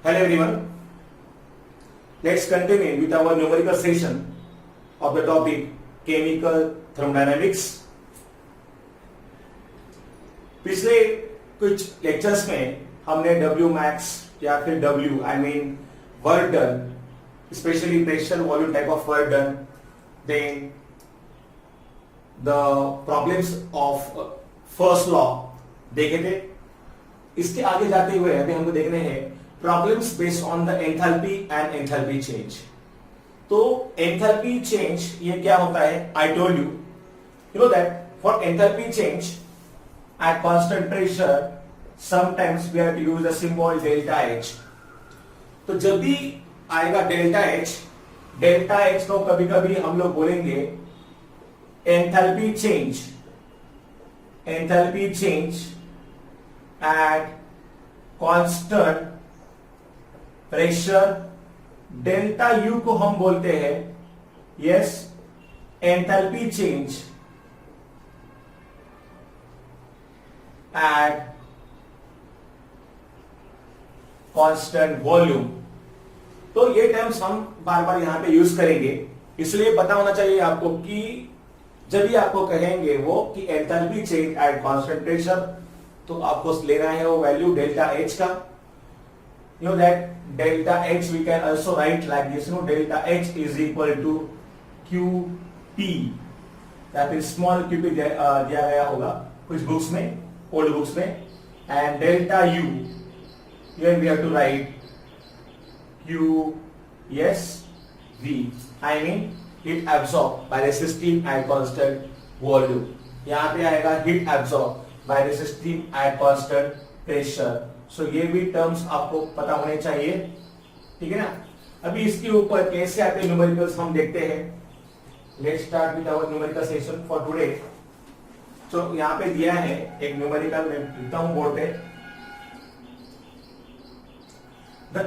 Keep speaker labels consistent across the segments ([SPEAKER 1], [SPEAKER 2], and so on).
[SPEAKER 1] Hello everyone. Let's continue with our numerical session of the topic chemical thermodynamics. पिछले कुछ lectures में हमने W max या फिर W I mean work done, especially pressure volume type of work done, then the problems of first law देखे थे. इसके आगे जाते हुए अभी हमको देखने हैं problems based on the enthalpy and enthalpy change. तो एंथैल्पी चेंज ये क्या होता है? I told you know that for enthalpy change at constant pressure sometimes we have to use the symbol delta H. तो जब भी आएगा डेल्टा एच को कभी कभी हम लोग बोलेंगे enthalpy change at constant pressure. Delta U को हम बोलते हैं yes enthalpy change at constant volume. तो ये टर्म्स हम बार बार यहां पे यूज करेंगे, इसलिए पता होना चाहिए आपको कि जब भी आपको कहेंगे वो कि enthalpy change at constant pressure, तो आपको लेना है वो वैल्यू डेल्टा एच का. You know that delta H we can also write like this. No delta H is equal to Q P या फिर स्मॉल क्यू पी दिया गया होगा कुछ बुक्स में, ओल्ड बुक्स में. And delta U here we have to write Q S V I mean heat absorb by the system at constant volume. यहां पे आएगा heat absorb by the system at constant pressure. So ये भी terms आपको पता होने चाहिए, ठीक है ना. अभी इसके ऊपर कैसे आते हैं न्यूमेरिकल्स हम देखते हैं. Let's start with our numerical session for today. So यहाँ पे दिया है एक न्यूमेरिकल, मैं लिखता हूं बोर्ड पे.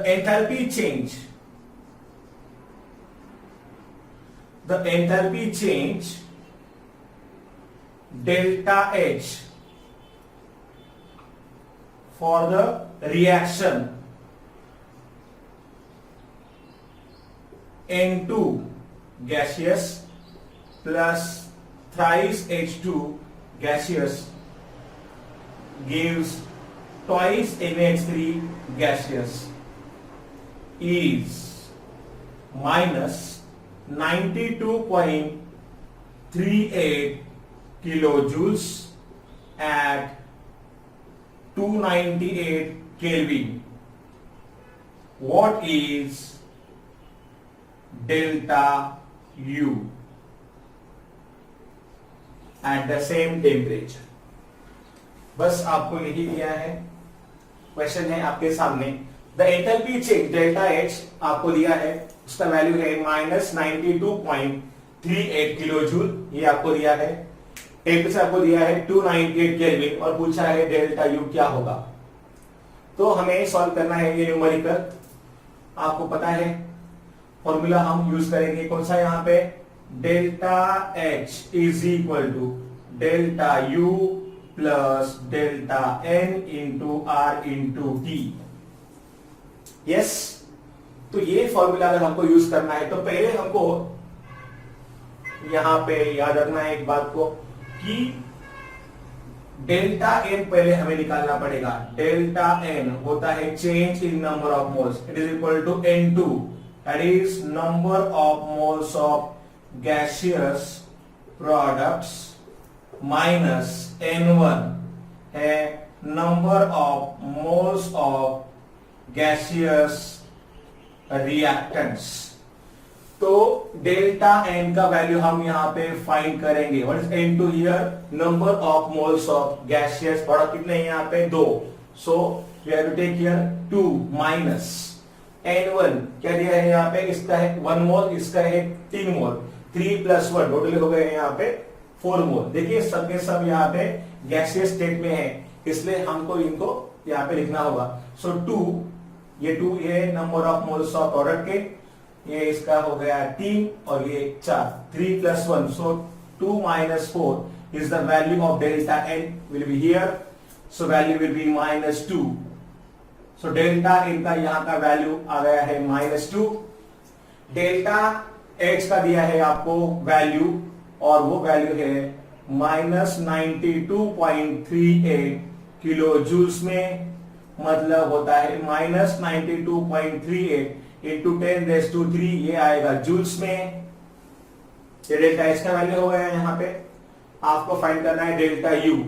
[SPEAKER 1] The enthalpy change delta H for the reaction N2 gaseous plus thrice H2 gaseous gives twice NH3 gaseous is minus 92.38 kilojoules at 298 Kelvin. What is delta U at the same temperature? बस आपको यही दिया है, question है आपके सामने. The enthalpy change delta H आपको दिया है, उसका वैल्यू है माइनस 92.38 किलो जूल, ये आपको दिया है. टेम्परेचर आपको दिया है 298 केल्विन और पूछा है डेल्टा यू क्या होगा. तो हमें सॉल्व करना है ये न्यूमेरिकल. आपको पता है फॉर्मूला हम यूज करेंगे कौन सा यहाँ पे, delta H is equal to delta U plus delta N into R into T. Yes, तो ये फॉर्मूला अगर हमको यूज करना है तो पहले हमको यहां पे याद रखना है एक बात को कि डेल्टा एन पहले हमें निकालना पड़ेगा. डेल्टा एन होता है change in number of moles. It is equal to N2, that is number of moles of gaseous products, minus N1 है number of moles of gaseous reactants. तो डेल्टा एन का value हम यहां पे find करेंगे. What is N2 here? Number of moles of gaseous product कितने हैं यहां पे? 2. So we have to take here 2 minus N1 क्या दिया है यहां पे, इसका है 1 मोल, इसका है 3 मोल. 3 प्लस 1 टोटल हो गए यहां पे 4 मोल. देखिए सबके सब यहां पे गैसियस स्टेट में है, इसलिए हमको इनको यहां पे लिखना होगा. सो 2 ये number of moles of product के, ये इसका हो गया 3 और ये 4. 3 plus 1 so 2 minus 4 is the value of delta n will be here. So value will be minus 2. So delta N का यहाँ का वैल्यू आ गया है -2, डेल्टा एच का दिया है आपको वैल्यू और वो वैल्यू है -92.38 किलो जूल्स में, मतलब होता है -92.38 इंटू 10⁻³ ये आएगा जूल्स में। ये डेल्टा एच का वैल्यू हो गया है। यहाँ पे आपको फाइंड करना है delta U.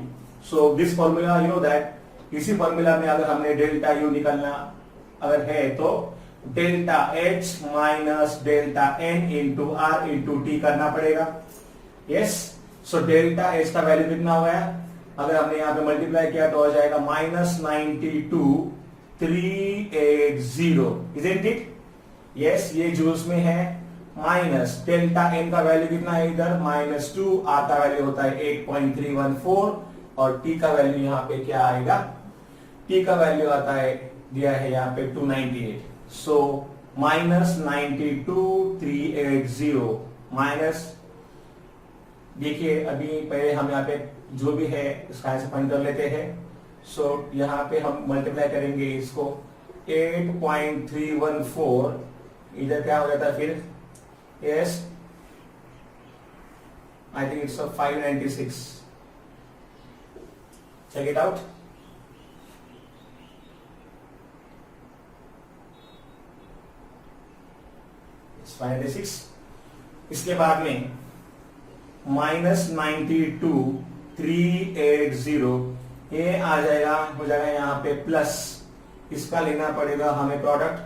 [SPEAKER 1] So this formula you know that, इसी फॉर्मूला में अगर हमने डेल्टा यू निकालना अगर है तो delta H minus delta N into R into T करना पड़ेगा। यस, सो डेल्टा एच का वैल्यू कितना हो गया, अगर हमने यहाँ पे मल्टीप्लाई किया तो हो जाएगा -92,380, इजंट इट? यस, ये जूल्स में है। माइनस डेल्टा एन का वैल्यू कितना है इधर -2, आर का वैल्यू होता है 8.314 और टी का वैल्यू यहाँ पे क्या आएगा, टी का वैल्यू आता है दिया है यहाँ पे 298। सो -92,380 माइनस, देखिए अभी पहले हम यहाँ पे जो भी है इसका आंसर फाइंड कर लेते हैं। सो यहाँ पे हम मल्टीप्लाई करेंगे इसको 8.314, इधर क्या हो जाता है फिर, yes I think it's 596, check it out. It's 596। इसके बाद में -92,380 ये आ जाएगा, हो जाएगा यहाँ पे प्लस, इसका लेना पड़ेगा हमें प्रोडक्ट।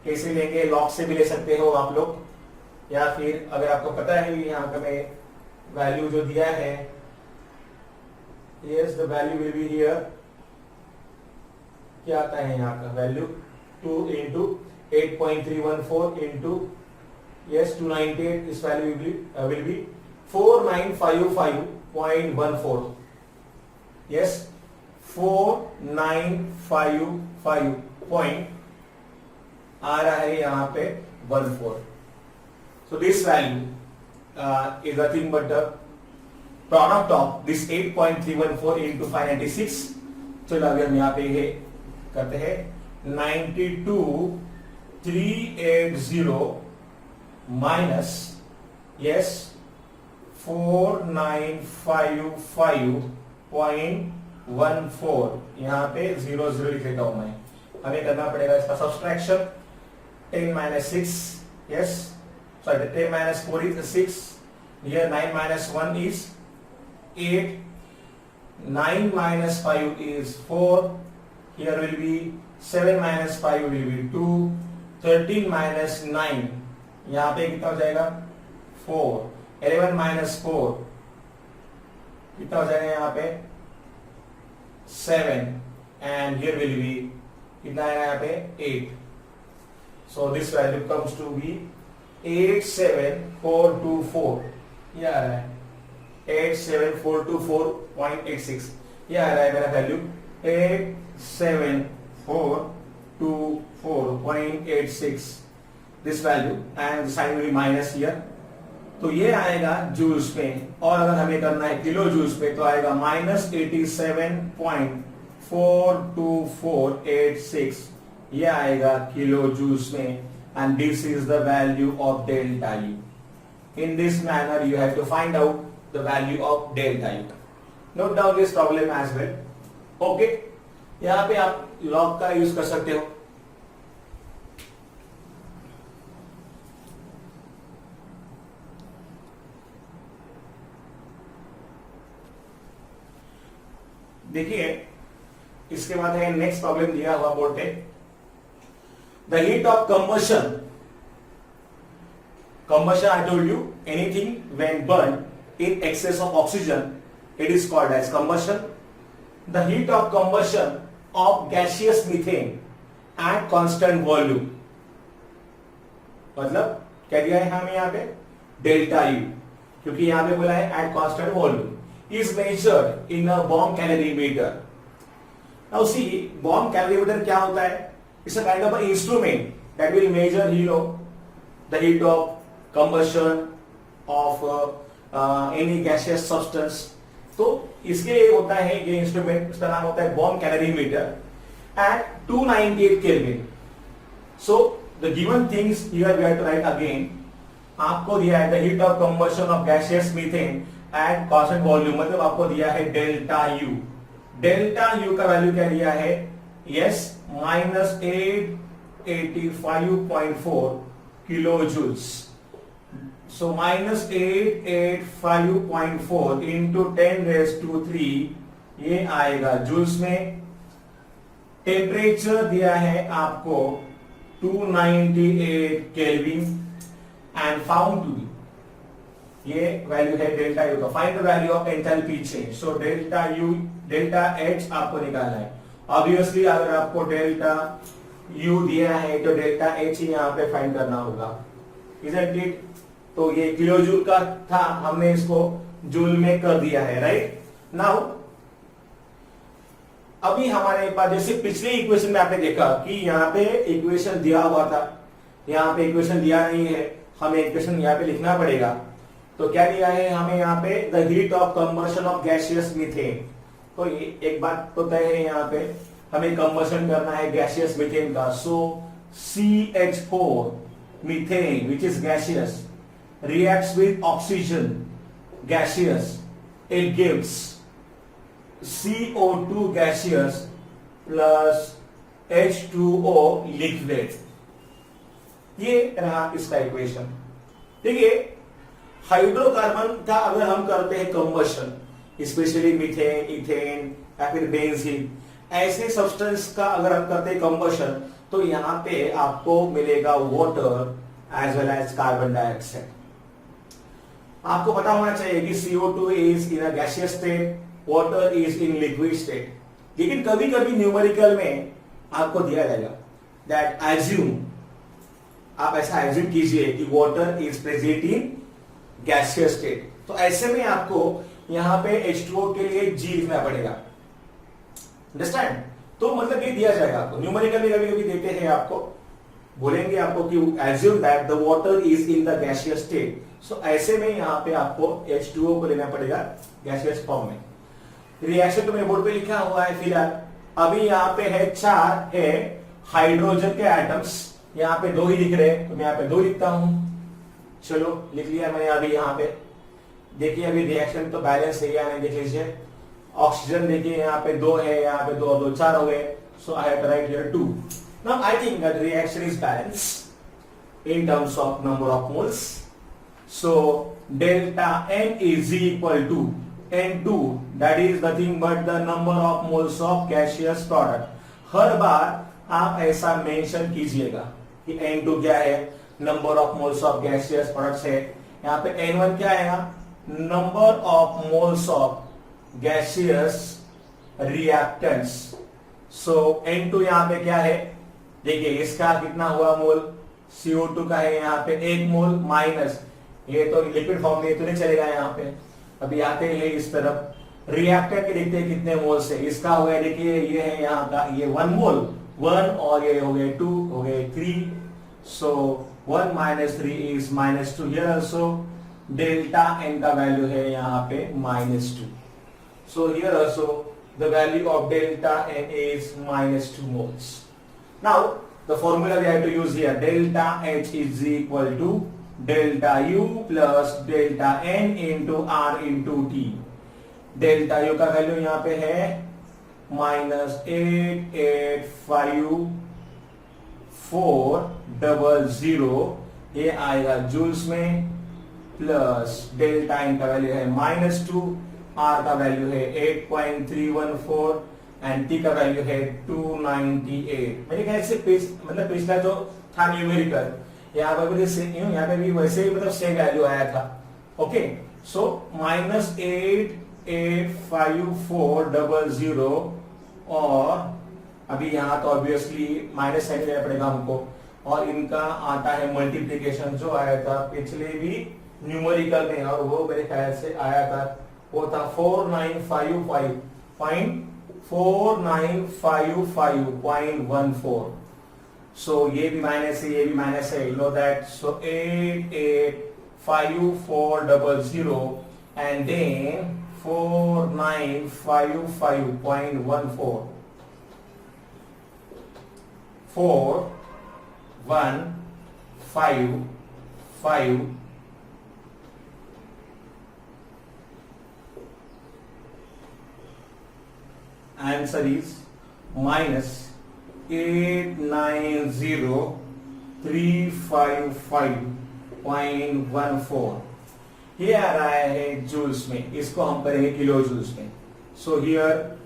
[SPEAKER 1] कैसे लेंगे, लॉग से भी ले सकते हो आप लोग, या फिर अगर आपको पता है यहाँ पे मैं वैल्यू जो दिया है, yes the value will be here, क्या आता है यहाँ का वैल्यू 2 इंटू 8.314 इंटू यस 298, इस value will be 4955.14, yes 4955 point आ रहा है यहाँ पे 14। So this value is nothing but the product of this 8.314 into 596. चलो अभी हम यहाँ पे ये करते हैं 92,380 माइनस यस 4955.14, यहाँ पे 0 0 लिख लेता हूं मैं। हमें करना पड़ेगा इसका subtraction, 10 minus 6, yes, sorry 10 minus 4 is 6, here 9 minus 1 is 8, 9 minus 5 is 4, here will be 7 minus 5 will be 2, 13 minus 9 यहाँ पे कितना हो जाएगा 4, 11 minus 4 कितना हो जाएगा यहाँ पे 7, and here will be कितना आएगा यहाँ पे 8. So this value comes to be 87424, ये आ रहा है 87424.86, ये आ रहा है मेरा value 87424.86 this value, and sign will be minus here. तो ये आएगा जूल्स में, और अगर हमें करना है किलो जूल्स पे तो आएगा -87.42486, ये आएगा किलो जूल्स में, and this is the value of delta U. In this manner you have to find out the value of delta U. Note down this problem as well. Okay, यहां पे आप log का use कर सकते हो। देखिए इसके बाद है नेक्स्ट प्रॉब्लम दिया हुआ बोर्ड पे, the heat of combustion I told you anything when burned in excess of oxygen, it is called as combustion. The heat of combustion of gaseous methane at constant volume, मतलब क्या दिया है हमें यहाँ पे डेल्टा यू, क्योंकि यहाँ पे बोला है at constant volume, is measured in a bomb calorimeter. Now see, bomb calorimeter क्या होता है? It's a kind of an instrument that will measure, the heat of combustion of any gaseous substance. तो इसके होता है ये इंस्ट्रूमेंट, इसका नाम होता है bomb calorimeter, at 298 Kelvin. So the given things here we have to write again. आपको दिया है the heat of combustion of gaseous methane at constant volume, मतलब आपको दिया है डेल्टा U. डेल्टा U का वैल्यू क्या दिया है? Yes, -885.4 kilo joules. So -885.4 into 10⁻³ ये आएगा जूल्स में. टेम्परेचर दिया है आपको 298 kelvin and found to be, ये वैल्यू है डेल्टा यू का. Find the value of enthalpy change. So delta U, delta H आपको निकालना है. ऑब्वियसली अगर आपको डेल्टा यू दिया है तो डेल्टा एच ही यहाँ पे फाइंड करना होगा, इजंट इट? तो ये किलो जूल का था, हमने इसको जूल में कर दिया है, राइट? नाउ अभी हमारे पास, जैसे पिछले इक्वेशन में आपने देखा कि यहाँ पे इक्वेशन दिया हुआ था, यहाँ पे इक्वेशन दिया नहीं है, हमें इक्वेशन यहाँ पे लिखना पड़ेगा. तो क्या दिया है हमें यहाँ पे? The heat of combustion of gaseous methane. तो एक बात तो तय है, यहाँ पे हमें कंबशन करना है गैसियस मीथेन का. सो CH4 methane which is gaseous reacts with oxygen gaseous, it gives CO2 gaseous plus H2O liquid. ये रहा इसका इक्वेशन. ठीक है, हाइड्रोकार्बन का अगर हम करते हैं कंबशन, स्पेशली मीथेन, इथेन या फिर बेंजीन, ऐसे सब्सटेंस का अगर हम करते हैं कंबशन, तो यहां पे आपको मिलेगा water as well as carbon dioxide. आपको पता होना चाहिए कि CO2 is in a gaseous state, water is in liquid state. लेकिन कभी कभी न्यूमेरिकल में आपको दिया जाएगा दैट एज्यूम, आप ऐसा एज्यूम कीजिए कि water is present in gaseous state. तो ऐसे में आपको यहां पे H2O के लिए G लिखना पड़ेगा. अंडरस्टैंड? तो मतलब ये दिया जाएगा आपको न्यूमेरिकल में, कभी कभी देते हैं आपको, बोलेंगे आपको कि assume that the water is in the gaseous state. So ऐसे में यहां पे आपको H2O को लेना पड़ेगा गैसियस फॉर्म में. रिएक्शन तो मेरे बोर्ड पे लिखा हुआ है फिलहाल. अभी यहाँ पे है 4 है हाइड्रोजन के एटम्स, यहाँ पे 2 ही लिख रहे हैं, तो मैं यहाँ पे 2 लिखता हूं. चलो लिख लिया मैंने. अभी यहाँ पे देखिए, अभी रिएक्शन तो बैलेंस है या नहीं देख लीजिए. ऑक्सीजन देखिए यहाँ पे 2 है, यहाँ पे 2 2 4 हो गए. So I have to write here 2. Now I think that reaction is balance in terms of number of moles. So delta N is equal to N2, that is nothing but the number of moles of gaseous product. हर बार आप ऐसा mention कीजिएगा कि N2 क्या है, number of moles of gaseous products है. यहाँ पे N1 क्या आएगा, number of moles of gaseous reactants. So N2 यहाँ पे क्या है, देखिए इसका कितना हुआ मोल, CO2 का है यहाँ पे 1 मोल माइनस, ये तो लिक्विड फॉर्म में तो नहीं चलेगा यहाँ पे. अभी आते हैं इस तरफ, रिएक्टर के देखते हैं कितने मोल से. इसका हो गया, देखिए ये है यहाँ का, ये 1 मोल, 1 और ये हो गए 2, हो गए 3. सो 1 - 3 is -2. Here also delta N का वैल्यू है यहाँ पे -2. So here also the value of delta N is -2 moles. Now the formula we have to use here, delta H is equal to delta U plus delta N into R into T. Delta U का value यहाँ पे है -885.400, ये आएगा joules में, plus delta N का value है -2, R का वैल्यू है 8.314 एंड टी का वैल्यू है 298. मेरे ख्याल से मतलब पिछला जो था न्यूमेरिकल, यहाँ पर भी यहाँ पे भी वैसे ही मतलब सेम वैल्यू आया था. ओके, सो -885.400 और अभी यहाँ तो ऑब्वियसली माइनस साइन लेना पड़ेगा हमको, और इनका आता है मल्टीप्लीकेशन जो आया था पिछले भी न्यूमेरिकल में, और वो मेरे ख्याल से आया था, वो था 4955.14. सो ये भी माइनस है, ये भी माइनस है, you know that. So 885.400 and then 4955.14. 4,1,5,5 answer is -890,355.14 ये आ रहा है जूल्स में, इसको हम करेंगे किलो जूल्स में। सो हियर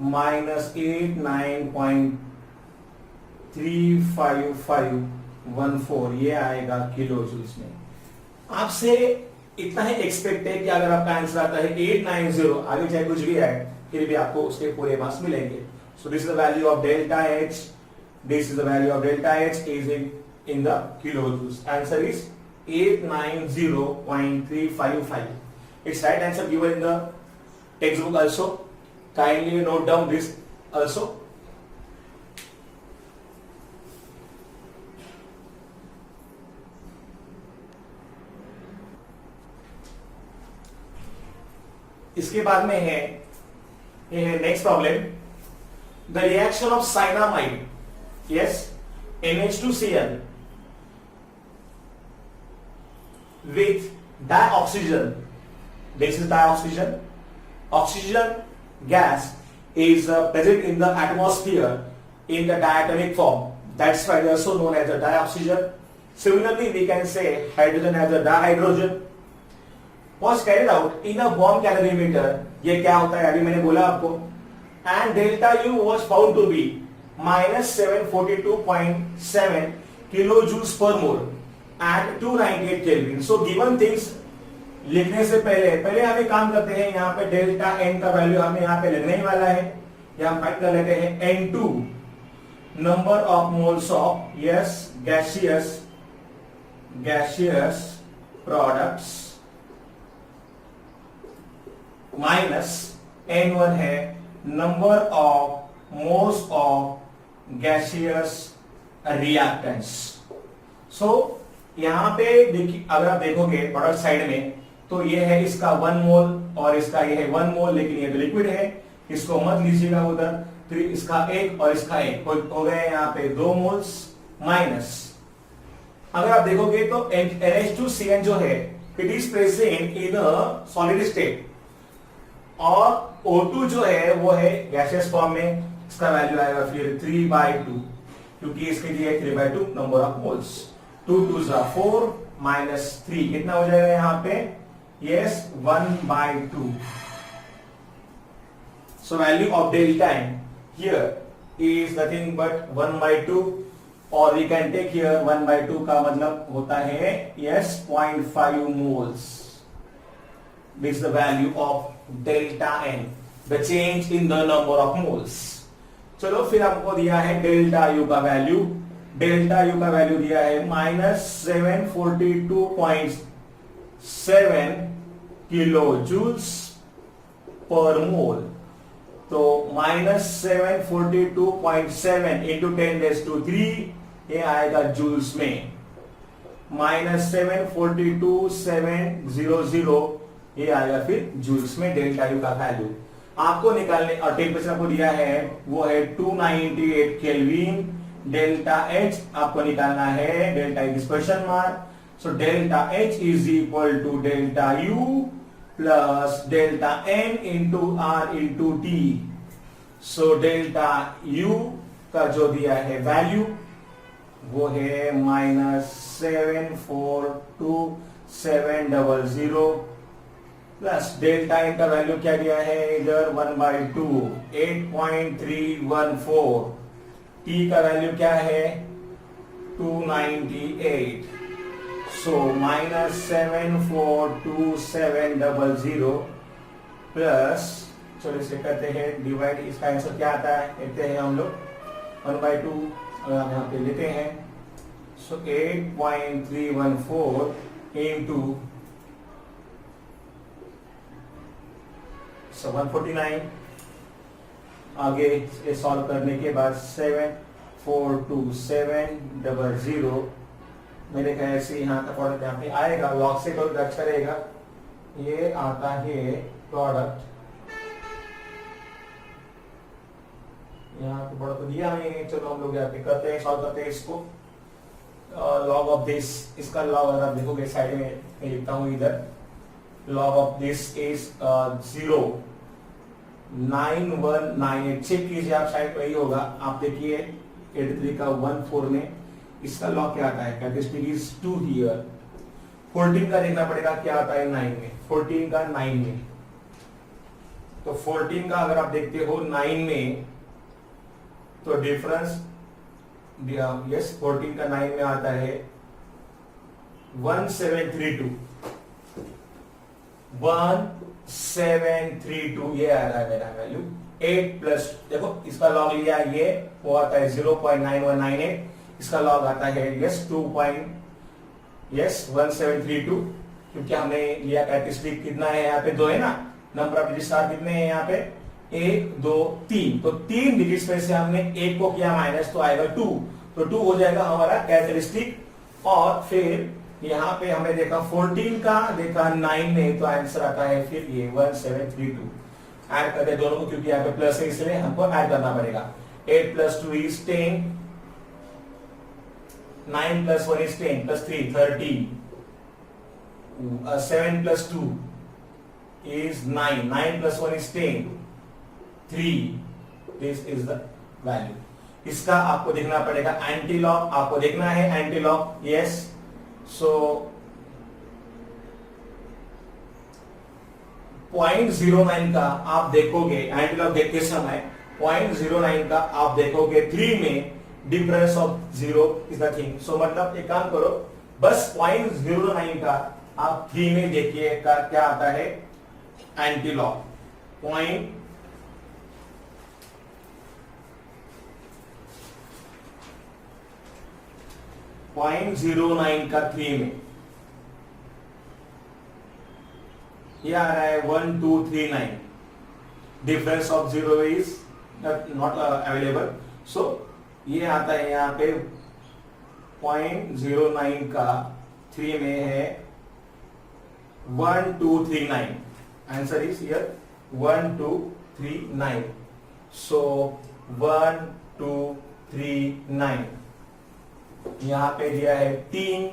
[SPEAKER 1] -890.35514 ये आएगा किलो जूल्स में। आपसे इतना ही एक्सपेक्ट है कि अगर आपका आंसर आता है 890, आगे चाहे कुछ भी आए फिर भी आपको उसके पूरे मार्क्स मिलेंगे। So this is the value of delta H, this is the value of delta H is in the kilo joules. Answer is 890.355. Its right answer given in the textbook also. Kindly note down this also. इसके बाद में है next problem, the reaction of cyanamide, yes, NH2Cl with dioxygen. This is dioxygen. Oxygen gas is present in the atmosphere in the diatomic form. That's why they are also known as a dioxygen. Similarly, we can say hydrogen as a dihydrogen. Was carried out in a bomb calorimeter. ये क्या होता है अभी मैंने बोला आपको। And delta U was found to be -742.7 kilojoules per mole at 298 Kelvin. So given things लिखने से पहले हम एक काम करते हैं, यहाँ पे डेल्टा एन का वैल्यू हमें यहाँ पे लगने ही वाला है, या हम फाइंड कर लेते हैं N2 number of moles of yes gaseous products minus N1 है number of moles of gaseous reactants. So यहां पे देखिए, अगर आप देखोगे प्रोडक्ट साइड में तो ये है इसका 1 मोल और इसका ये है 1 मोल, लेकिन ये तो लिक्विड है, इसको मत लीजिएगा उधर। फिर इसका 1 और इसका 1 हो गए यहाँ पे 2 मोल्स माइनस। अगर आप देखोगे तो NH2Cl जो है it is present in a solid state, और O2 जो है वो है गैसियस फॉर्म में, इसका वैल्यू आएगा फिर 3/2, क्योंकि इसके लिए 3/2 number of moles. 2 2s are 4 minus 3 कितना हो जाएगा यहाँ पे, yes 1/2। So value of delta n here is nothing but 1/2, और we can take here 1/2 का मतलब होता है yes 0.5 moles. This is the value of delta n, the change in the number of moles. चलो फिर हमको दिया है डेल्टा यू का वैल्यू। डेल्टा यू का वैल्यू दिया है -742.7 किलो जूल्स पर मोल। तो -742.7 इंटू 10⁻³ ये आएगा जूल्स में, -742,700 ये आएगा फिर जूल्स में डेल्टा यू का वैल्यू आपको निकालने। और टेम्परेचर आपको दिया है वो है 298 केल्विन। डेल्टा एच आपको निकालना है, delta is question mark. So delta H is equal to delta U plus delta N into R into T. So delta U का जो दिया है वैल्यू वो है -742,700 प्लस डेल्टा एन का वैल्यू क्या दिया है इधर 1/2 8.314। टी का वैल्यू क्या है 298। सो -742,700 प्लस, चलो इसे करते हैं डिवाइड, इसका आंसर क्या आता है देखते हैं हम लोग। 1/2 अगर हम यहाँ पे लेते हैं, सो 8.314 इंटू 149। आगे ये सॉल्व करने के बाद 742,700 मेरे ख्याल से यहाँ का प्रोडक्ट यहाँ पे आएगा, लॉग से कोई दर्ज करेगा। ये आता है प्रोडक्ट, यहाँ पे बड़ा तो दिया नहीं, चलो हम लोग यहाँ पे करते हैं, सॉल्व करते हैं इसको। लॉग ऑफ दिस, इसका लॉग अगर आप देखोगे साइड में मैं लिखता हूँ इधर, log of this is 0.9198। Check कीजिए आप, शायद वही होगा। आप देखिए 83 का 14 में इसका लॉग क्या आता है, कैरेक्टरिस्टिक इज 2 हियर। 14 का देखना पड़ेगा क्या आता है 9 में, 14 का 9 में, तो 14 का अगर आप देखते हो 9 में तो डिफरेंस, यस 14 का 9 में आता है 1732, 1732 ये आ रहा है मेरा वैल्यू। 8 प्लस, देखो इसका लॉग लिया ये, वो आता है 0.9198, इसका लॉग आता है यस 1732, क्योंकि हमने लिया कैरेक्टरिस्टिक कितना है यहाँ पे 2 है ना, नंबर ऑफ डिजिट्स कितने हैं यहाँ पे 1 2 3, तो 3 डिजिट्स में से हमने 1 को किया माइनस तो आएगा 2, तो 2 हो जाएगा हमारा कैरेक्टरिस्टिक। और फिर यहाँ पे हमने देखा 14 का देखा 9 में, तो आंसर आता है फिर ये 1732। ऐड करते हैं दोनों को, क्योंकि यहाँ पे प्लस है इसलिए हमको ऐड करना पड़ेगा। 8 plus 2 is 10, 9 plus 1 is 10 plus 3 13, 7 plus 2 is 9, 9 plus 1 is 10, 3, this is the value। इसका आपको देखना पड़ेगा एंटी लॉग, आपको देखना है एंटी लॉग, यस। सो 0.09 का आप देखोगे एंटी लॉग देखते समय, 0.09 का आप देखोगे 3 में difference of 0 is the thing. So मतलब एक काम करो, बस 0.09 का आप 3 में देखिए क्या आता है एंटी लॉग। 0.09 का 3 में ये आ रहा है 1239, difference of 0 is not available. So ये आता है यहाँ पे 0.09 का 3 में है 1239, आंसर इज हियर 1239। सो 1239 यहां पे दिया है 3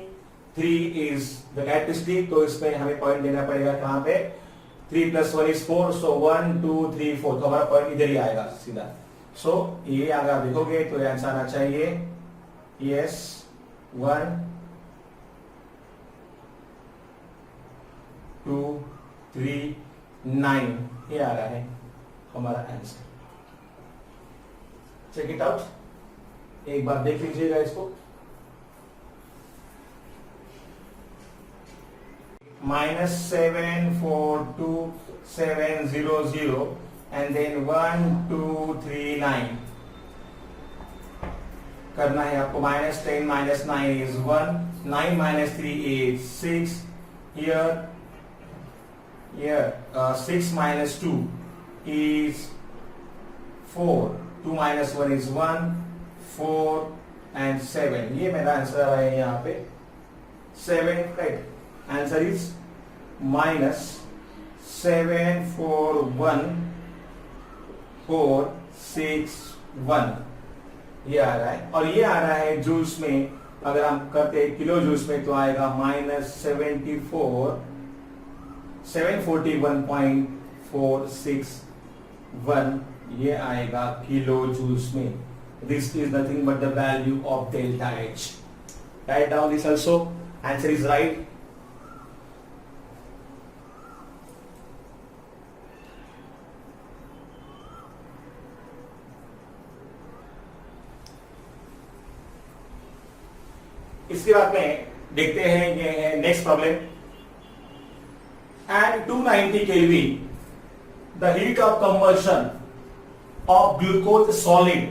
[SPEAKER 1] इज द कैरेक्टरिस्टिक, तो इसमें हमें पॉइंट देना पड़ेगा कहां पे, 3 प्लस 1 इज 4, सो 1 2 3 4, तो हमारा पॉइंट इधर ही आएगा सीधा। सो ये अगर आप देखोगे तो ये आंसर आना चाहिए यस 1 2 3 9, ये आ रहा है हमारा आंसर। चेक इट आउट, एक बार देख लीजिएगा इसको। -742,700 and then 1239 करना है आपको। -10 - 9 is 1, 9 - 3 is 6, here 6 - 2 is 4, 2 - 1 is 1, 4 and 7, ये मेरा आंसर है यहाँ पे 7, राइट। आंसर इज -741,461, ये आ रहा है। और ये आ रहा है जूल्स में, अगर हम करते हैं किलो जूल्स में तो आएगा -741.461, ये आएगा किलो जूल्स में। This is nothing but the value of delta H. Write down this also. Answer is right. इसके बाद में देखते हैं ये है next problem. At 290 Kelvin, the heat of conversion of glucose solid।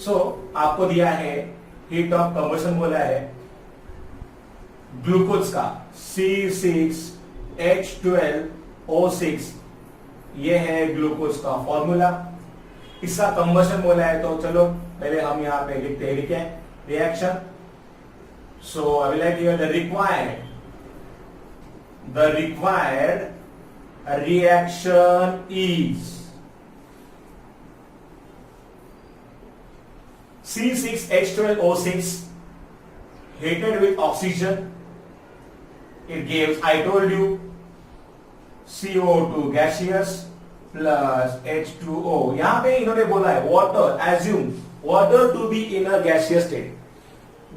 [SPEAKER 1] सो आपको दिया है हीट ऑफ कंबशन, बोला है ग्लूकोज का C6H12O6, ये है ग्लूकोज का फॉर्मूला। इसका कंबशन बोला है, तो चलो पहले हम यहाँ पे लिखते हैं reaction. So I will write here the required reaction is C6H12O6 heated with oxygen, it gives, I told you, CO2 gaseous plus H2O. यहां पे इन्होंने बोला है water, assume water to be in a gaseous state.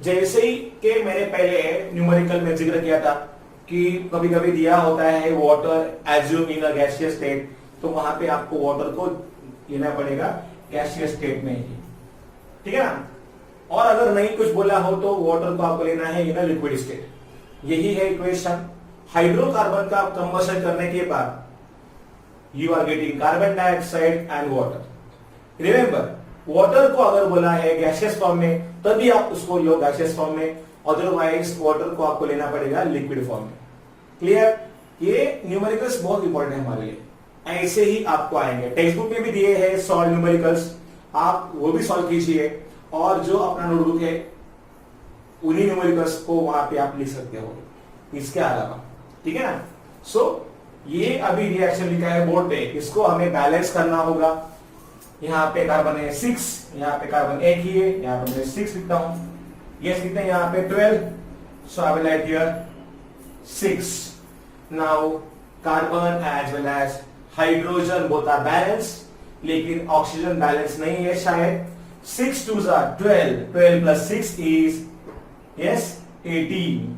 [SPEAKER 1] जैसे ही कि मैंने पहले न्यूमेरिकल में जिक्र किया था कि कभी कभी दिया होता है water assume in a gaseous state, तो वहां पे आपको वाटर को लेना पड़ेगा गैसियस स्टेट में ही, ठीक है ना। और अगर नहीं कुछ बोला हो तो वाटर को आपको लेना है इन अ लिक्विड स्टेट। यही है इक्वेशन। हाइड्रोकार्बन का कंबशन करने के बाद you are getting carbon dioxide and water. Remember, water को अगर बोला है गैसियस फॉर्म में तभी आप उसको लो गैसियस फॉर्म में, अदरवाइज वाटर को आपको लेना पड़ेगा लिक्विड फॉर्म में। क्लियर? ये न्यूमेरिकल्स बहुत इंपॉर्टेंट है हमारे लिए, ऐसे ही आपको आएंगे। टेक्स्ट बुक में भी दिए हैं सॉल्व न्यूमेरिकल्स, आप वो भी सॉल्व कीजिए, और जो अपना नोटबुक है उन्हीं न्यूमेरिकल्स को वहां पे आप लिख सकते हो इसके अलावा, ठीक है ना। सो ये अभी रिएक्शन लिखा है बोर्ड पे, इसको हमें बैलेंस करना होगा। यहाँ पे कार्बन है 6, यहाँ पे कार्बन एक ही है, यहाँ पे मैं 6 लिखता हूं, ये कितने यहाँ पे 12, so I will write here 6। Now carbon as well as hydrogen both are balance, लेकिन ऑक्सीजन बैलेंस नहीं है शायद। 6 2s are 12, 12 plus 6 is yes 18।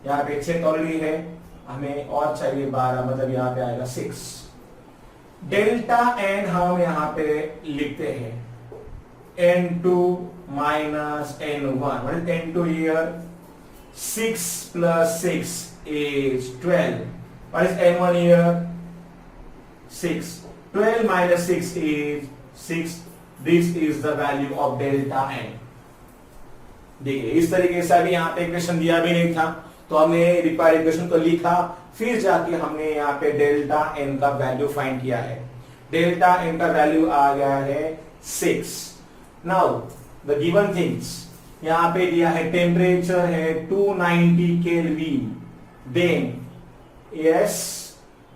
[SPEAKER 1] यहाँ पे 6 ऑलरेडी है, हमें और चाहिए 12, मतलब यहाँ पे आएगा 6। डेल्टा एन हम यहाँ पे लिखते हैं N2 minus N1। What is N2 here? 6 plus 6 is 12. What is N1 here? 6. 12 minus 6 is 6. This is the value of delta n। देखिए इस तरीके से अभी यहाँ पे इक्वेशन दिया भी नहीं था, तो हमने रिक्वायर्ड इक्वेशन को लिखा, फिर जाके हमने यहाँ पे डेल्टा एन का वैल्यू फाइंड किया है। डेल्टा एन का वैल्यू आ गया है 6। नाउ द गिवन थिंग्स, यहाँ पे दिया है टेम्परेचर है 290 kelvin, then yes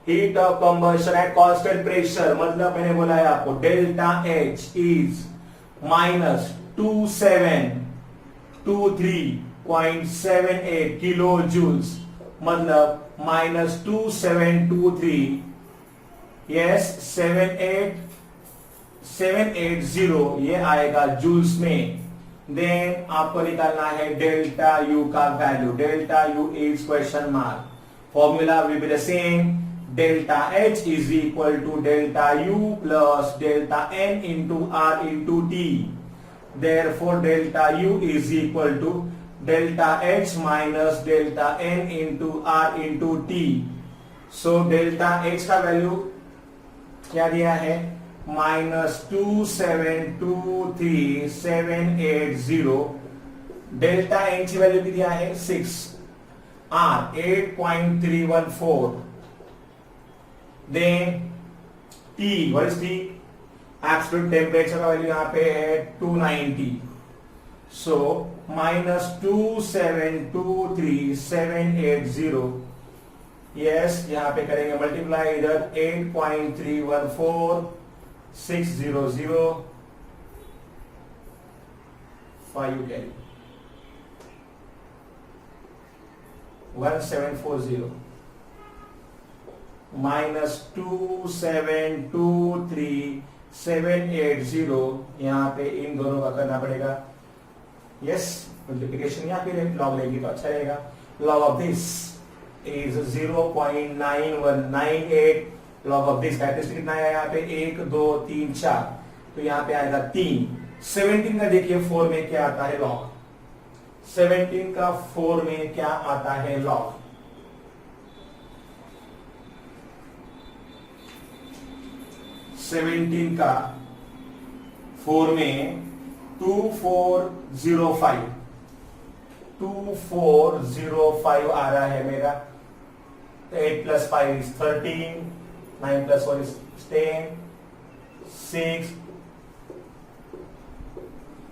[SPEAKER 1] heat of combustion at constant pressure, मतलब मैंने बोला है आपको delta H is minus 2723.78 kilo joules, मतलब माइनस 2723 यस 780 ये आएगा जूल्स में। देन आपको निकालना है डेल्टा यू का value. Delta U is question mark, formula will be the same, delta H is equal to delta U plus delta N into R into T. Therefore, delta U is equal to delta H minus delta N into R into T. So, delta H का value क्या दिया है? -2723,780। Delta N की value भी दिया है 6, R 8.314। Then T, what is T? Absolute temperature का value यहाँ पे है 290। So -2723,780। Yes, यहाँ पे करेंगे मल्टीप्लाई, इधर 8.314,600 5 कैरी 1740 -2723,780। यहाँ पे इन दोनों का करना पड़ेगा यस मल्टीप्लिकेशन, या फिर लॉग लेंगे तो अच्छा रहेगा। Log of this is 0.9198। Log of this characteristic कितना है यहाँ पे 1 2 3 4, तो यहाँ पे आएगा 3। 17 का देखिए 4 में क्या आता है लॉग, 17 का 4 में क्या आता है लॉग, 17 का 4 में 2405 आ रहा है मेरा। 8 plus 5 is 13, 9 plus 1 is 10, 6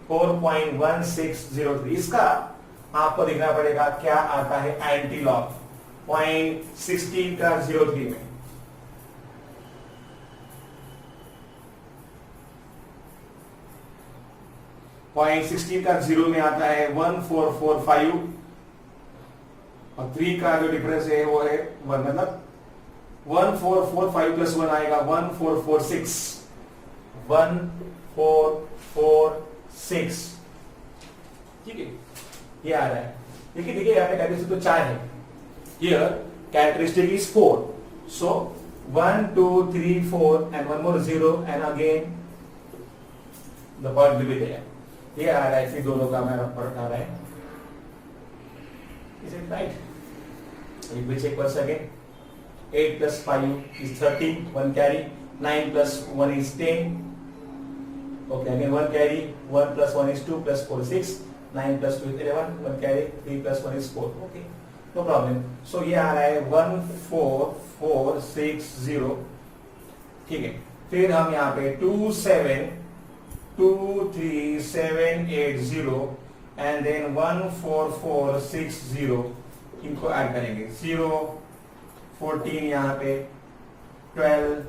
[SPEAKER 1] 4.1603। इसका आपको देखना पड़ेगा क्या आता है एंटी लॉग 0.16 का 03 में। 0.16 का 0 में आता है 1445 और 3 का जो डिफरेंस है वो है 1, मतलब 1445 प्लस 1 आएगा 1446, 1446, ठीक है, ये आ रहा है। देखिए देखिए यहाँ पे कैरेक्टरिस्टिक तो 4 है, here characteristic is 4, so 1 2 3 4 and one more 0 and again the part will be there. ये आ रहा है, फिर दोनों का मेरा फर्क आ रहा है, is it right? If we check once again, 8 plus 5 is 13, 1 carry, 9 plus 1 is 10, okay, again 1 carry, 1 plus 1 is 2 plus 4 is 6, 9 plus 2 is 11, 1 carry, 3 plus 1 is 4, okay, no problem. So ये आ रहा है 14460, ठीक है। फिर हम यहाँ पे 2723780 and then 14460 इनको ऐड करेंगे, 0 14 यहाँ पे 12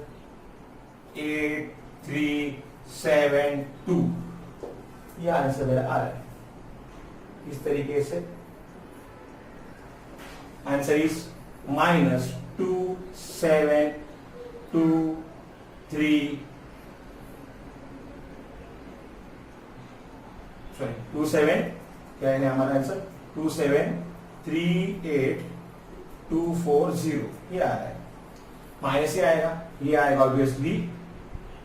[SPEAKER 1] 8 3 7 2, ये आंसर मेरा आ रहा है। इस तरीके से आंसर इज -27 क्या है हमारा आंसर 2738240, ये आ रहा है। माइनस ये आएगा, ये आएगा ऑब्वियसली,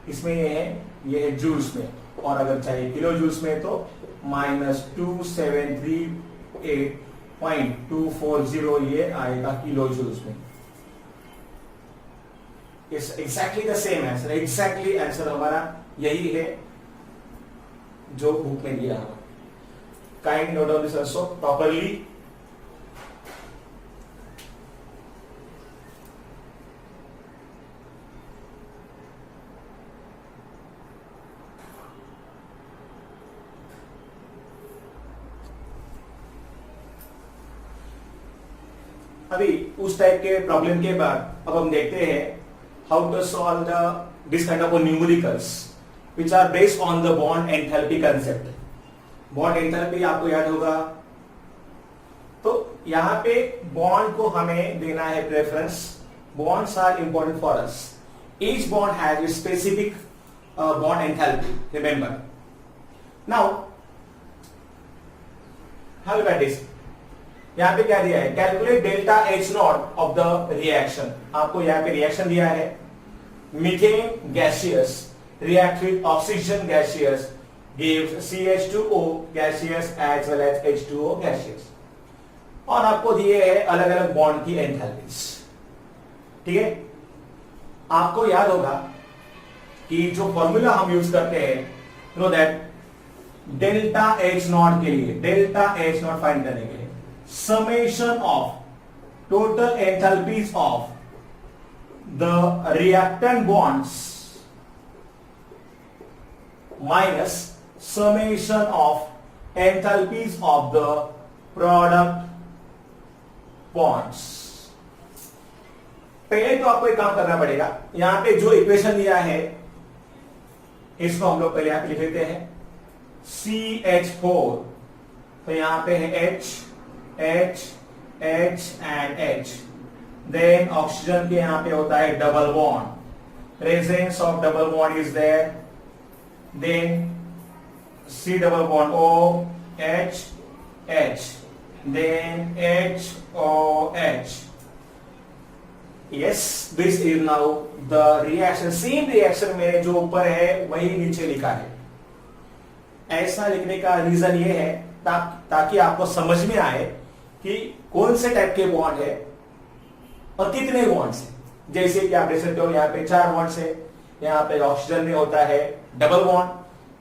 [SPEAKER 1] इसमें ये है जूल्स में, और अगर चाहिए किलो जूल्स में तो -2738.240 ये आएगा किलो जूल्स में। It's exactly the same answer, exactly answer हमारा यही है जो बुक में दिया हुआ। Kind note down this also properly. अभी उस टाइप के प्रॉब्लम के बाद अब हम देखते हैं how to solve this kind of numericals which are based on the bond enthalpy concept. Bond enthalpy आपको याद होगा, तो यहां पे बॉन्ड को हमें देना है preference. Bonds are important for us, each bond has a specific bond enthalpy, remember. Now how about this, यहां पे क्या दिया है, calculate delta H naught of the reaction. आपको यहां पे रिएक्शन दिया है, methane gaseous react with oxygen gaseous gives CH2O gaseous as well as H2O gaseous, और आपको दिए हैं अलग अलग बॉन्ड की एंथैल्पीज, ठीक है। आपको याद होगा कि जो फॉर्मूला हम यूज करते हैं, no that delta H not के लिए, डेल्टा H नॉट फाइंड करने के लिए summation of total enthalpies of the reactant bonds minus summation of enthalpies of the product bonds। पहले तो आपको एक काम करना पड़ेगा, यहां पे जो इक्वेशन दिया है इसको हम लोग पहले यहां पे लिख लेते हैं, CH4, तो यहां पे है H H H and H, then oxygen के यहां पे होता है double bond, presence of double bond is there, then C double bond O H H, then H O H. Yes, this is now the reaction, same reaction में जो ऊपर है वही नीचे लिखा है। ऐसा लिखने का रीजन ये है ताकि आपको समझ में आए कि कौन से टाइप के बॉन्ड है और कितने बॉन्ड्स है। जैसे कि आप देख सकते हो यहाँ पे 4 बॉन्ड्स है, यहाँ पे ऑक्सीजन में होता है डबल बॉन्ड।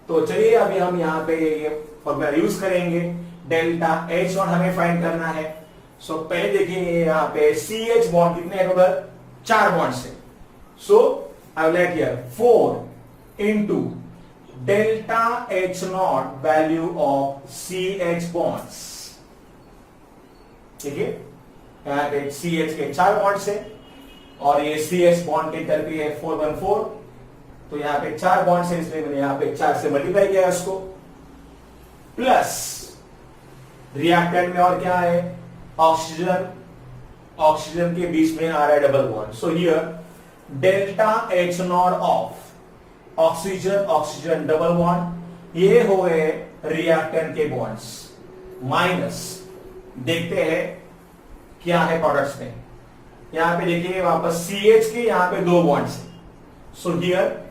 [SPEAKER 1] तो चलिए अभी हम यहाँ पे ये फॉर्मूला यूज करेंगे, डेल्टा H नॉट हमें फाइंड करना है। सो पहले देखिए यहाँ पे CH बॉन्ड कितने हैं टोटल, 4 बॉन्ड्स है। So I will write here 4 into delta H naught value of CH bonds, ठीक है। यहाँ पे CH के 4 बॉन्ड्स है और ये CH बॉन्ड की एंथैल्पी है 414, तो यहाँ पे 4 बॉन्ड्स है इसलिए मैंने यहाँ पे 4 से मल्टीप्लाई किया उसको। प्लस रिएक्टेंट में और क्या है, ऑक्सीजन, ऑक्सीजन के बीच में आ रहा है double bond, so here delta H naught of oxygen oxygen double bond, ये हो गए रिएक्टेंट के बॉन्ड्स, माइनस देखते हैं क्या है प्रोडक्ट्स में, यहां पे देखिए वापस CH के यहां पे दो बॉन्ड्स है, so here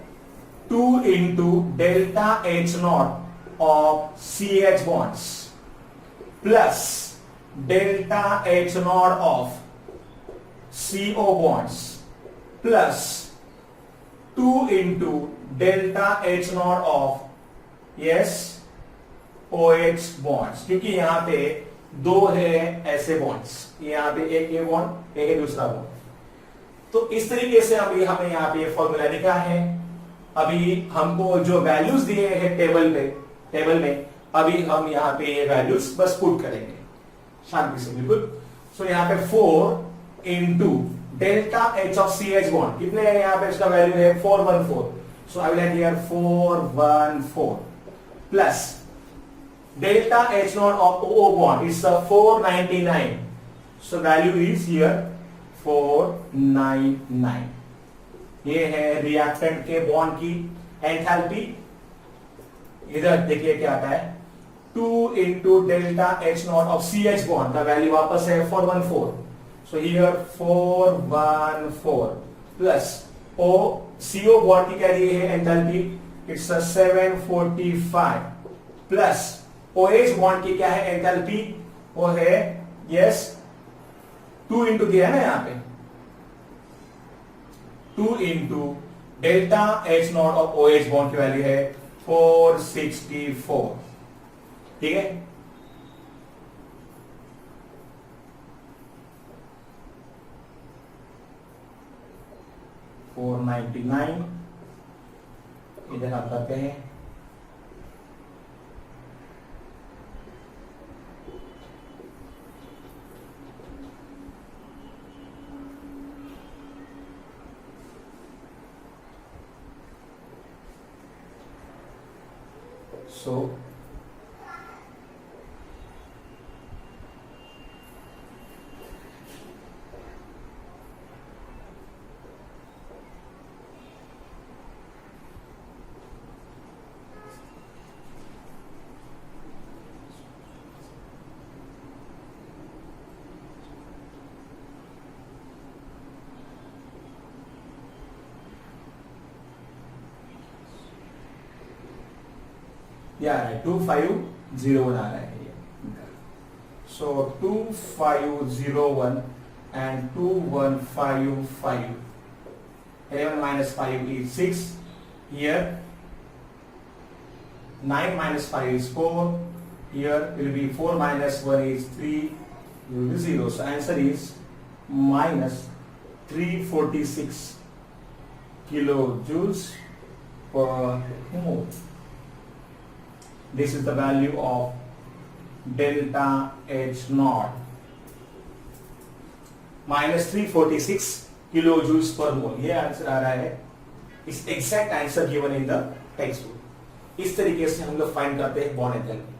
[SPEAKER 1] 2 into delta H naught of CH bonds plus delta H naught of CO bonds plus 2 into delta H naught of yes OH bonds, क्योंकि यहां पे दो है ऐसे बॉन्ड्स, यहां पे एक ये बॉन्ड एक दूसरा बॉन्ड, तो इस तरीके से अभी हमें यहां पे फॉर्मूला लिखा है। अभी हमको जो वैल्यूज दिए हैं टेबल में अभी हम यहाँ पे ये वैल्यूज बस पुट करेंगे शांति से, बिल्कुल। सो यहाँ पे 4 into डेल्टा H ऑफ CH बॉन्ड कितने है, यहाँ पे इसका वैल्यू है 414, so I will write here 414 plus delta H naught of O bond is 499, so value is here 499। ये है रिएक्टेंट के बॉन्ड की एंथैल्पी, इधर देखिए क्या आता है 2 into delta H naught of CH bond का वैल्यू वापस है 414, so here 414 plus O CO bond की क्या दी है enthalpy, it's 745 plus OH bond की क्या है एंथैल्पी, वो है यस 2 into दिया है ना यहाँ पे 2 into delta H naught of OH bond की वैल्यू है 464, ठीक है। $499 इधर आप करते हैं, so yeah, 2501 आ रहा है ये, so 2501 and 2155, 11 minus 5 is 6, here 9 minus 5 is 4, here will be 4 minus 1 is 3, will be 0, so answer is minus 346 kilojoules per mole. This is the value of delta H naught minus 346 kilojoules per mole, ये answer आ रहा है, इस exact answer given in the text book. इस तरीके से हम लोग find करते हैं बॉन्ड एंथैल्पी।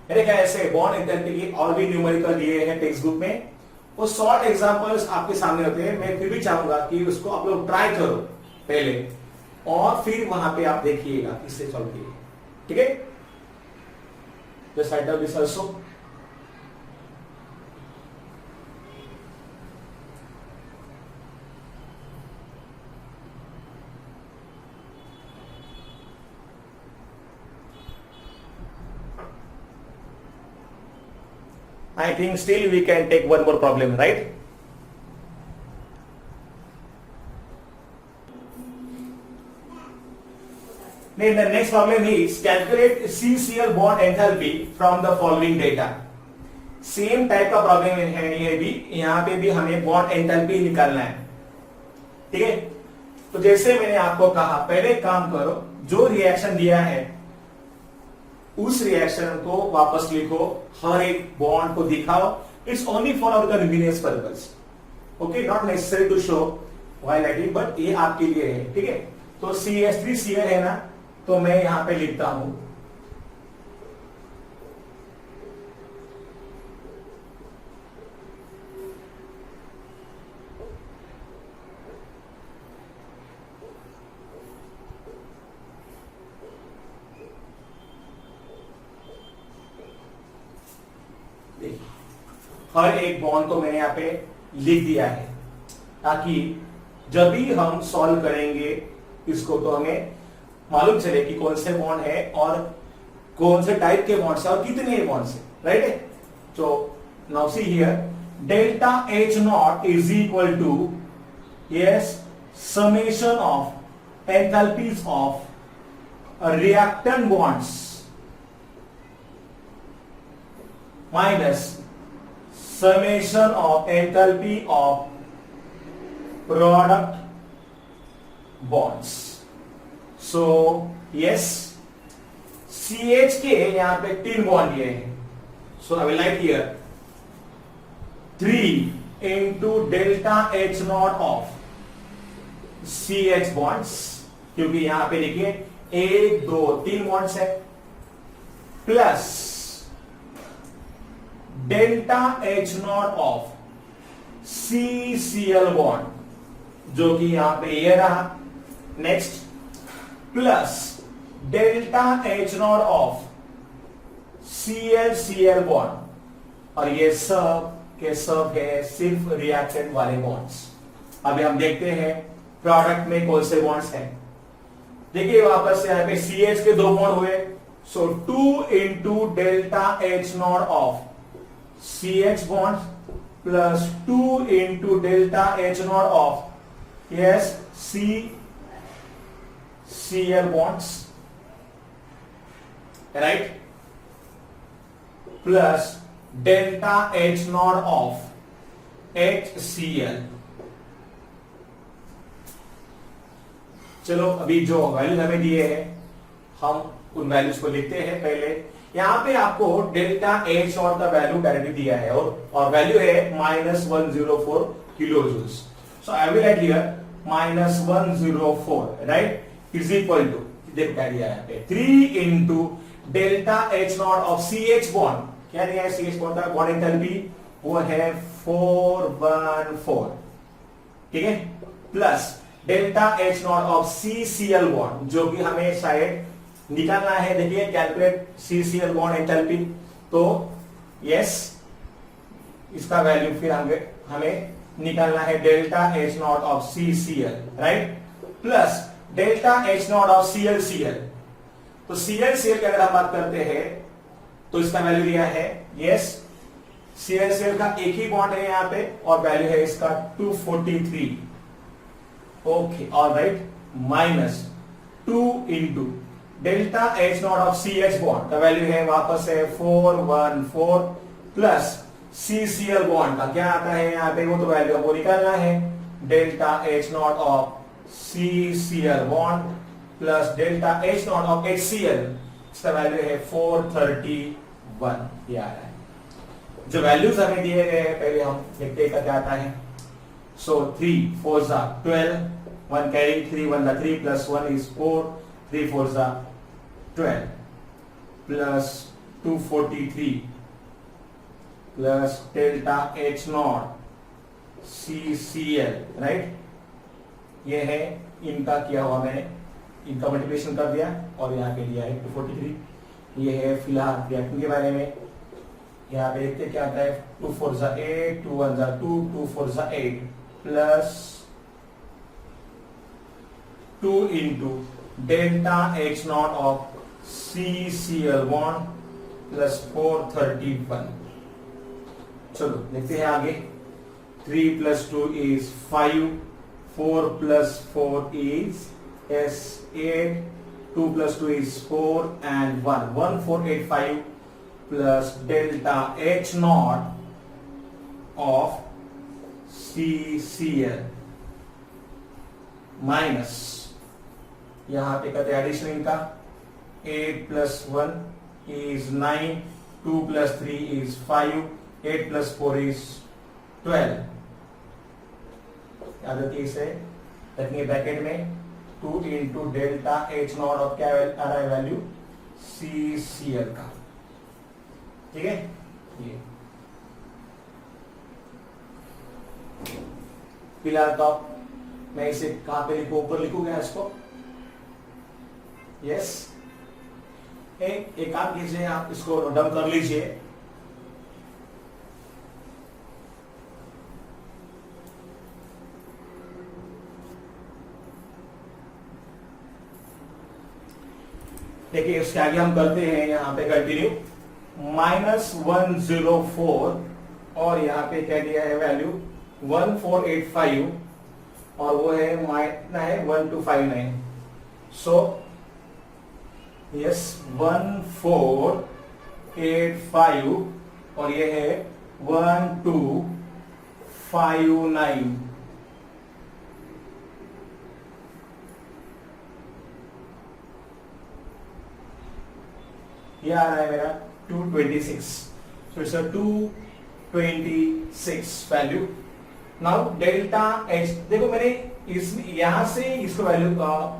[SPEAKER 1] मेरे ख्याल से बॉन्ड एंथैल्पी के और भी न्यूमेरिकल दिए हैं टेक्स्ट बुक में, वो शॉर्ट एग्जांपल्स आपके सामने होते हैं, मैं फिर भी चाहूंगा कि उसको आप लोग ट्राई करो पहले और फिर वहां पे आप देखिएगा किससे सॉल्व किए, ठीक है। Just write down this also. I think still we can take one more problem, right? Then the next problem is calculate CCl bond enthalpy from the following data. Same type का problem है ये भी, यहाँ पे भी हमें bond enthalpy निकालना है, ठीक है। तो जैसे मैंने आपको कहा पहले काम करो, जो रिएक्शन दिया है उस रिएक्शन को वापस लिखो, हर एक बॉन्ड को दिखाओ, it's only for our convenience purpose, okay, not necessary to show while writing, but ये आपके लिए है, ठीक है। तो CH3Cl है ना, तो मैं यहां पे लिखता हूं हर एक बॉन्ड को मैंने यहाँ पे लिख दिया है, ताकि जब भी हम सॉल्व करेंगे इसको तो हमें मालूम चले कि कौन से बॉन्ड है और कौन से टाइप के बॉन्ड्स है और कितने बॉन्ड्स है, राइट। तो now see here, delta H naught is equal to yes summation of enthalpies of reactant bonds minus summation of enthalpy of product bonds. So yes, CH के यहां पे 3 बॉन्ड दिए हैं, so I will write here 3 into delta H naught of CH bonds, क्योंकि यहां पे देखिए 1 2 3 bonds है, plus delta H naught of CCl bond जो कि यहां पे ये रहा, next plus delta H naught of ClCl bond, और ये सब के सब है सिर्फ रिएक्टेंट वाले बॉन्ड्स। अभी हम देखते हैं प्रोडक्ट में कौन से बॉन्ड्स हैं। देखिए वापस से यहाँ पे CH के 2 बॉन्ड हुए, सो 2 into delta H naught of CH bond plus 2 into delta H naught of yes CCl bonds, right, plus delta H naught of HCl। चलो अभी जो वैल्यूज हमें दिए हैं हम उन वैल्यूज को लिखते हैं। पहले यहां पे आपको डेल्टा H नॉट का वैल्यू डायरेक्टली दिया है और वैल्यू है -104 kilo joules. So I will write here -104 right is equal to, देखो क्या दिया है यहाँ पे 3 into delta H naught of CH bond, क्या दिया है CH बॉन्ड का बॉन्ड एंथैल्पी वो है 414, ठीक है, plus delta H naught of CCl bond जो कि हमें शायद निकालना है। देखिए कैलकुलेट CCl बॉन्ड एंथैल्पी, तो यस इसका वैल्यू फिर हमें निकालना है delta H naught of CCl, right, plus delta H naught of ClCl। तो ClCl की अगर हम बात करते हैं तो इसका वैल्यू दिया है यस ClCl का एक ही बॉन्ड है यहाँ पे और वैल्यू है इसका 243, okay alright, minus 2 into delta H naught of CH bond का वैल्यू है वापस है 414 प्लस CCl बॉन्ड का क्या आता है यहाँ पे, वो तो वैल्यू आपको निकालना है, delta H naught of CCl bond plus delta H naught of HCl, इसका वैल्यू है 431, ये आ रहा है। जो वैल्यूज हमें दिए गए हैं पहले हम देखते हैं क्या आता है। सो 3 4 12, 1 carry 3 1 3 plus 1 is 4, 3 4 12 plus 243 plus delta H naught CCl, right, ये है इनका किया हुआ मैंने, इनका मल्टीप्लिकेशन कर दिया और यहाँ पे दिया है 243। ये है फिलहाल रिएक्टिंग के बारे में। यहाँ पे देखते क्या आता है, 2 4 8, 2 1 2, 2 4 8 plus 2 into delta H naught of CCl bond plus 431। चलो देखते हैं आगे। 3 plus 2 is 5, 4 plus 4 is 8, 2 plus 2 is 4 and 1, 1485 plus delta H naught of CCl minus यहां पे कहते हैं एडिशन इनका 8 plus 1 is 9, 2 plus 3 is 5, 8 plus 4 is 12। याद रखिए इसे रखिए ब्रैकेट में 2 इंटू डेल्टा H नॉट और क्या आ रहा है वैल्यू CCl का, ठीक है। ये फिलहाल तो मैं इसे कहां पे लिखूं, ऊपर लिखूंगा इसको, यस। एक काम कीजिए, आप इसको नोट डाउन कर लीजिए। देखिए इसके आगे हम करते हैं यहाँ पे कंटिन्यू, -104 और यहाँ पे क्या दिया है वैल्यू 1485 और वो है कितना है 1259। सो यस 1485 और ये है 1259। ये आ रहा है मेरा 226। So it's 226 value. Now delta H, देखो मैंने यहां से इसको वैल्यू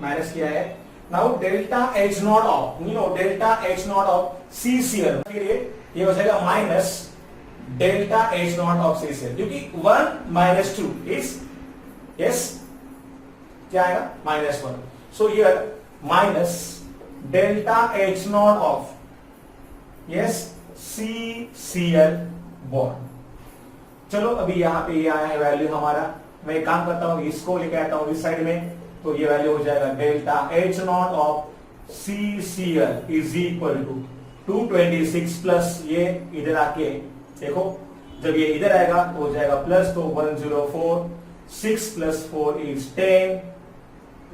[SPEAKER 1] माइनस किया है। Now delta H naught of delta H naught of CCL के लिए ये हो जाएगा minus delta H naught of CCL, क्योंकि 1 - 2 इज यस क्या आएगा -1। So here minus delta H naught of yes CCl bond. चलो अभी यहां पे ये आया है वैल्यू हमारा, मैं एक काम करता हूं इसको लेके आता हूं इस साइड में, तो ये वैल्यू हो जाएगा delta H naught of CCl is equal to 226 plus ये इधर आके देखो, जब ये इधर आएगा तो हो जाएगा प्लस, तो 104, 6 + 4 is 10,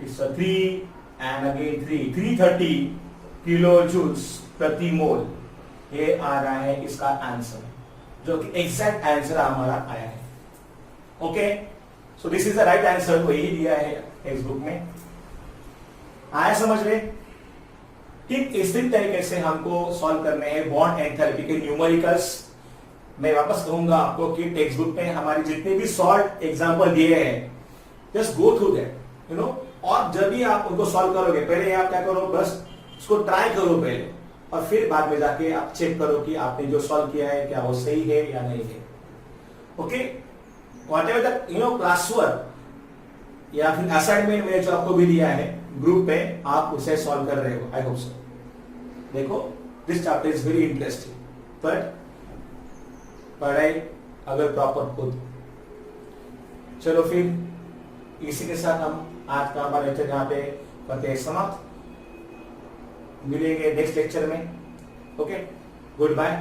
[SPEAKER 1] it's a 3 and again 330 kilo joules प्रति मोल। ये आ रहा है इसका आंसर, जो कि एग्जैक्ट आंसर हमारा आया है। Okay, so this is the right answer, वही दिया है टेक्स्ट बुक में। आया समझ में? ठीक इसी तरीके से हमको सॉल्व करने हैं बॉन्ड एंथैल्पी के न्यूमेरिकल्स। मैं वापस कहूंगा आपको कि टेक्स्ट बुक में हमारे जितने भी सॉल्व एग्जांपल दिए हैं, जस्ट गो थ्रू दैट और जब भी आप उनको सॉल्व करोगे, पहले आप क्या करो, बस उसको ट्राई करो पहले, और फिर बाद में जाके आप चेक करो कि आपने जो सॉल्व किया है क्या वो सही है या नहीं है। Okay, whatever the class work या फिर असाइनमेंट में जो आपको भी दिया है ग्रुप पे, आप उसे सॉल्व कर रहे हो, आई होप सो। देखो this chapter is very interesting, but पढ़ाई अगर प्रॉपर हो तो। चलो फिर इसी के साथ हम आज का हमारा लेक्चर यहाँ पे करते हैं समाप्त। मिलेंगे नेक्स्ट लेक्चर में। Okay, good bye.